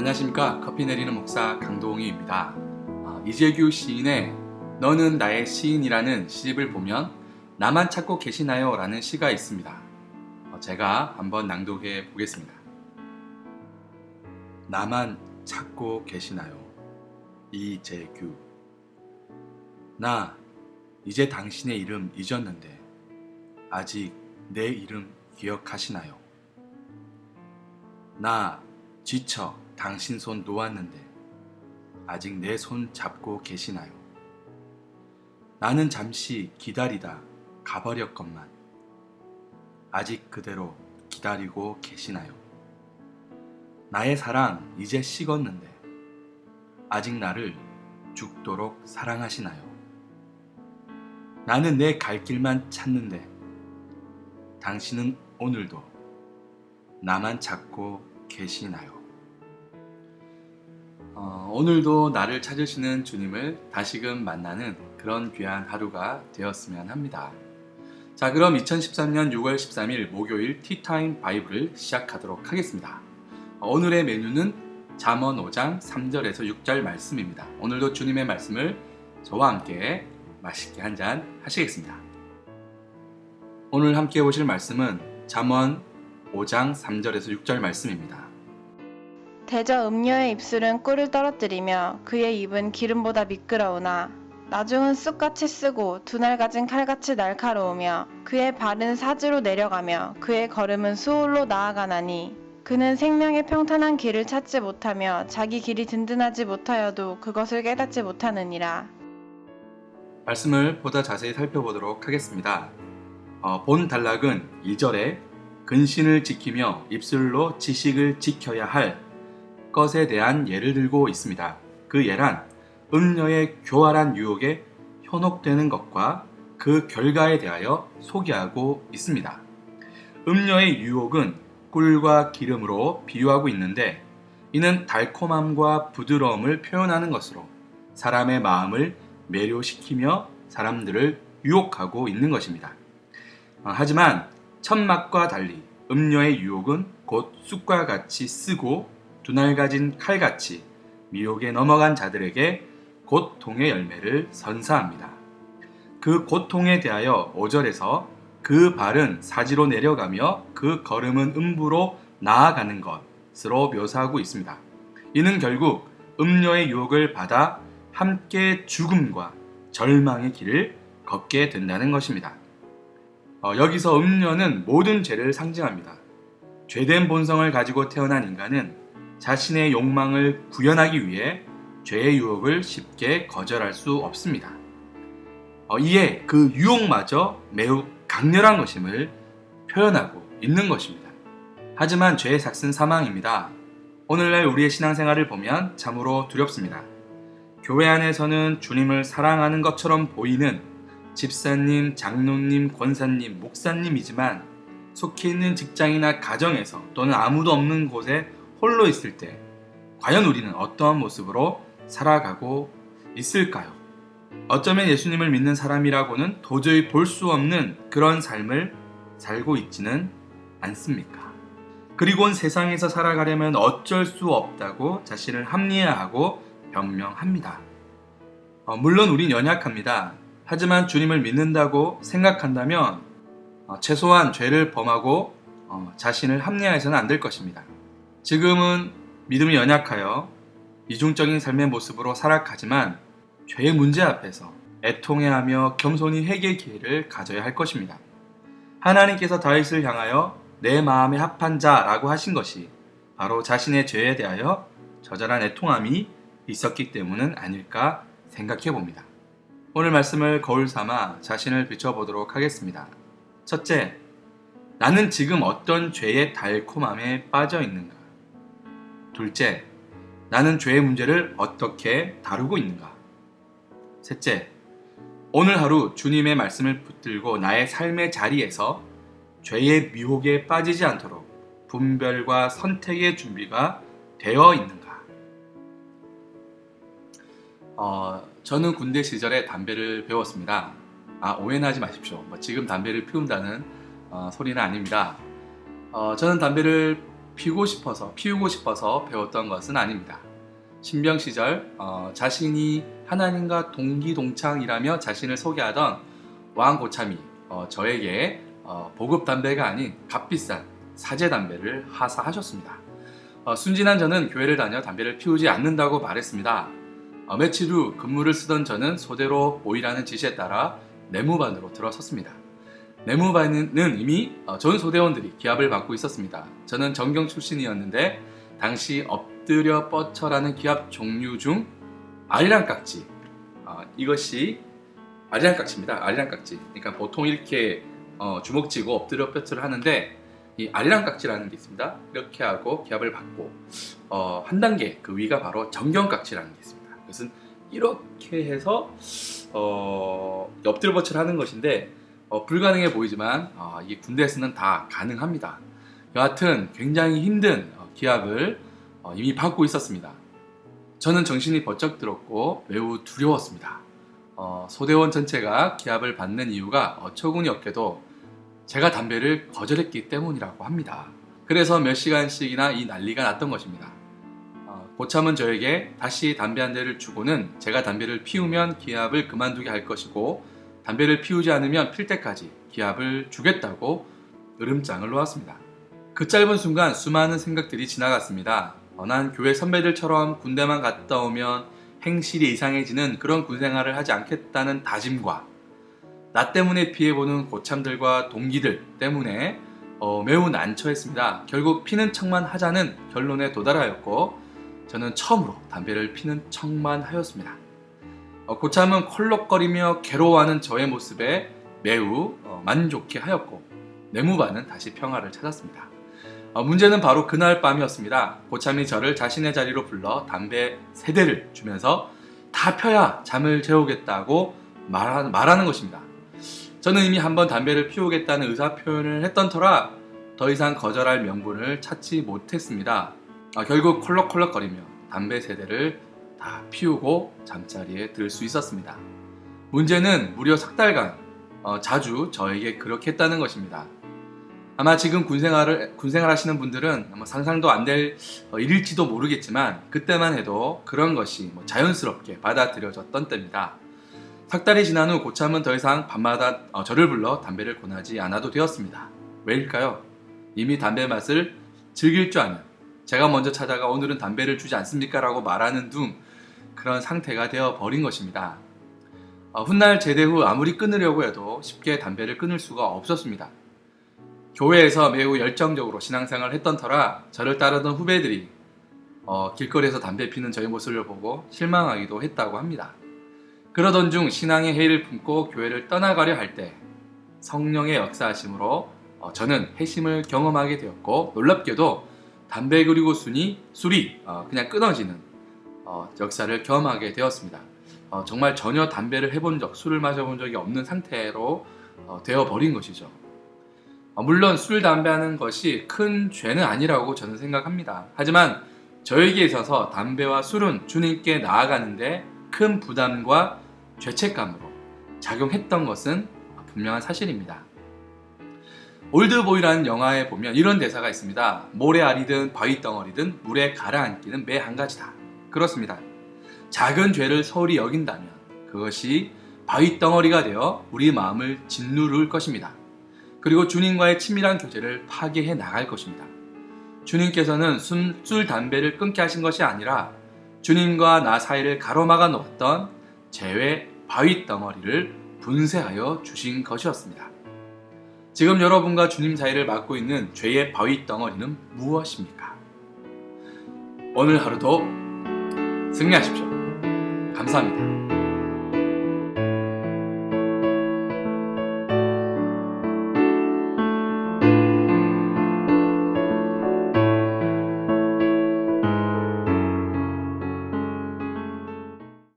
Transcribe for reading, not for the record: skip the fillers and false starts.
안녕하십니까. 커피 내리는 목사 강동희입니다. 이재규 시인의 너는 나의 시인이라는 시집을 보면 나만 찾고 계시나요? 라는 시가 있습니다. 제가 한번 낭독해 보겠습니다. 나만 찾고 계시나요? 이재규. 나 이제 당신의 이름 잊었는데 아직 내 이름 기억하시나요? 나 지쳐 당신 손 놓았는데 아직 내 손 잡고 계시나요? 나는 잠시 기다리다 가버렸건만 아직 그대로 기다리고 계시나요? 나의 사랑 이제 식었는데 아직 나를 죽도록 사랑하시나요? 나는 내 갈 길만 찾는데 당신은 오늘도 나만 찾고 계시나요? 오늘도 나를 찾으시는 주님을 다시금 만나는 그런 귀한 하루가 되었으면 합니다. 자, 그럼 2013년 6월 13일 목요일 티타임 바이블을 시작하도록 하겠습니다. 오늘의 메뉴는 잠언 5장 3절에서 6절 말씀입니다. 오늘도 주님의 말씀을 저와 함께 맛있게 한잔 하시겠습니다. 오늘 함께 보실 말씀은 잠언 5장 3절에서 6절 말씀입니다. 대저 음녀의 입술은 꿀을 떨어뜨리며 그의 입은 기름보다 미끄러우나 나중은 쑥같이 쓰고 두날 가진 칼같이 날카로우며 그의 발은 사지로 내려가며 그의 걸음은 수올로 나아가나니 그는 생명의 평탄한 길을 찾지 못하며 자기 길이 든든하지 못하여도 그것을 깨닫지 못하느니라. 말씀을 보다 자세히 살펴보도록 하겠습니다. 본 단락은 2절에 근신을 지키며 입술로 지식을 지켜야 할 것에 대한 예를 들고 있습니다. 그 예란 음녀의 교활한 유혹에 현혹되는 것과 그 결과에 대하여 소개하고 있습니다. 음녀의 유혹은 꿀과 기름으로 비유하고 있는데 이는 달콤함과 부드러움을 표현하는 것으로 사람의 마음을 매료시키며 사람들을 유혹하고 있는 것입니다. 하지만 첫맛과 달리 음녀의 유혹은 곧 쑥과 같이 쓰고 두날 가진 칼같이 미혹에 넘어간 자들에게 고통의 열매를 선사합니다. 그 고통에 대하여 5절에서 그 발은 사지로 내려가며 그 걸음은 음부로 나아가는 것으로 묘사하고 있습니다. 이는 결국 음녀의 유혹을 받아 함께 죽음과 절망의 길을 걷게 된다는 것입니다. 여기서 음녀는 모든 죄를 상징합니다. 죄된 본성을 가지고 태어난 인간은 자신의 욕망을 구현하기 위해 죄의 유혹을 쉽게 거절할 수 없습니다. 이에 그 유혹마저 매우 강렬한 것임을 표현하고 있는 것입니다. 하지만 죄의 삭은 사망입니다. 오늘날 우리의 신앙생활을 보면 참으로 두렵습니다. 교회 안에서는 주님을 사랑하는 것처럼 보이는 집사님, 장로님, 권사님, 목사님이지만 속해 있는 직장이나 가정에서 또는 아무도 없는 곳에 홀로 있을 때 과연 우리는 어떠한 모습으로 살아가고 있을까요? 어쩌면 예수님을 믿는 사람이라고는 도저히 볼 수 없는 그런 삶을 살고 있지는 않습니까? 그리고는 세상에서 살아가려면 어쩔 수 없다고 자신을 합리화하고 변명합니다. 물론 우린 연약합니다. 하지만 주님을 믿는다고 생각한다면 최소한 죄를 범하고 자신을 합리화해서는 안 될 것입니다. 지금은 믿음이 연약하여 이중적인 삶의 모습으로 살아가지만 죄의 문제 앞에서 애통해하며 겸손히 회개의 기회를 가져야 할 것입니다. 하나님께서 다윗을 향하여 내 마음에 합한 자라고 하신 것이 바로 자신의 죄에 대하여 저절한 애통함이 있었기 때문은 아닐까 생각해 봅니다. 오늘 말씀을 거울 삼아 자신을 비춰보도록 하겠습니다. 첫째, 나는 지금 어떤 죄의 달콤함에 빠져 있는가? 둘째, 나는 죄의 문제를 어떻게 다루고 있는가? 셋째, 오늘 하루 주님의 말씀을 붙들고 나의 삶의 자리에서 죄의 미혹에 빠지지 않도록 분별과 선택의 준비가 되어 있는가? 저는 군대 시절에 담배를 배웠습니다. 오해는 하지 마십시오. 지금 담배를 피운다는 소리는 아닙니다. 저는 담배를 피우고 싶어서 배웠던 것은 아닙니다. 신병 시절 자신이 하나님과 동기동창이라며 자신을 소개하던 왕 고참이 저에게 보급 담배가 아닌 값비싼 사제 담배를 하사하셨습니다. 순진한 저는 교회를 다녀 담배를 피우지 않는다고 말했습니다. 며칠 후 근무를 쓰던 저는 소대로 모이라는 지시에 따라 내무반으로 들어섰습니다. 내무반은 이미 전 소대원들이 기합을 받고 있었습니다. 저는 전경 출신이었는데 당시 엎드려 뻗쳐라는 기합 종류 중 아리랑 깍지, 이것이 아리랑 깍지입니다. 아리랑 깍지. 그러니까 보통 이렇게 주먹 쥐고 엎드려 뻗쳐를 하는데 이 아리랑 깍지라는 게 있습니다. 이렇게 하고 기합을 받고 한 단계 그 위가 바로 정경 깍지라는 게 있습니다. 그것은 이렇게 해서 엎드려 뻗쳐를 하는 것인데 불가능해 보이지만 이게 군대에서는 다 가능합니다. 여하튼 굉장히 힘든 기합을 이미 받고 있었습니다. 저는 정신이 번쩍 들었고 매우 두려웠습니다. 소대원 전체가 기합을 받는 이유가 어처구니 없게도 제가 담배를 거절했기 때문이라고 합니다. 그래서 몇 시간씩이나 이 난리가 났던 것입니다. 고참은 저에게 다시 담배 한 대를 주고는 제가 담배를 피우면 기합을 그만두게 할 것이고 담배를 피우지 않으면 필 때까지 기합을 주겠다고 으름장을 놓았습니다. 그 짧은 순간 수많은 생각들이 지나갔습니다. 난 교회 선배들처럼 군대만 갔다 오면 행실이 이상해지는 그런 군생활을 하지 않겠다는 다짐과 나 때문에 피해보는 고참들과 동기들 때문에 매우 난처했습니다. 결국 피는 척만 하자는 결론에 도달하였고 저는 처음으로 담배를 피는 척만 하였습니다. 고참은 콜록거리며 괴로워하는 저의 모습에 매우 만족해 하였고 내무반은 다시 평화를 찾았습니다. 문제는 바로 그날 밤이었습니다. 고참이 저를 자신의 자리로 불러 담배 3대를 주면서 다 펴야 잠을 재우겠다고 말하는 것입니다. 저는 이미 한번 담배를 피우겠다는 의사표현을 했던 터라 더 이상 거절할 명분을 찾지 못했습니다. 결국 콜록콜록거리며 담배 3대를 다 피우고 잠자리에 들 수 있었습니다. 문제는 무려 석 달간 자주 저에게 그렇게 했다는 것입니다. 아마 지금 군생활 하시는 분들은 아마 상상도 안 될 일일지도 모르겠지만 그때만 해도 그런 것이 자연스럽게 받아들여졌던 때입니다. 석 달이 지난 후 고참은 더 이상 밤마다 저를 불러 담배를 권하지 않아도 되었습니다. 왜일까요? 이미 담배 맛을 즐길 줄 아는 제가 먼저 찾아가 오늘은 담배를 주지 않습니까? 라고 말하는 둥 그런 상태가 되어버린 것입니다. 훗날 제대 후 아무리 끊으려고 해도 쉽게 담배를 끊을 수가 없었습니다. 교회에서 매우 열정적으로 신앙생활을 했던 터라 저를 따르던 후배들이 길거리에서 담배 피는 저의 모습을 보고 실망하기도 했다고 합니다. 그러던 중 신앙의 해를 품고 교회를 떠나가려 할 때 성령의 역사하심으로 저는 회심을 경험하게 되었고 놀랍게도 담배 그리고 술이 그냥 끊어지는 역사를 경험하게 되었습니다. 정말 전혀 담배를 해본 적, 술을 마셔본 적이 없는 상태로 되어버린 것이죠. 물론 술, 담배 하는 것이 큰 죄는 아니라고 저는 생각합니다. 하지만 저에게 있어서 담배와 술은 주님께 나아가는데 큰 부담과 죄책감으로 작용했던 것은 분명한 사실입니다. 올드보이라는 영화에 보면 이런 대사가 있습니다. 모래알이든 바위덩어리든 물에 가라앉기는 매 한 가지다. 그렇습니다. 작은 죄를 소홀히 여긴다면 그것이 바위덩어리가 되어 우리 마음을 짓누를 것입니다. 그리고 주님과의 친밀한 교제를 파괴해 나갈 것입니다. 주님께서는 술, 담배를 끊게 하신 것이 아니라 주님과 나 사이를 가로막아 놓았던 죄의 바위덩어리를 분쇄하여 주신 것이었습니다. 지금 여러분과 주님 사이를 막고 있는 죄의 바위덩어리는 무엇입니까? 오늘 하루도 승리하십시오. 감사합니다.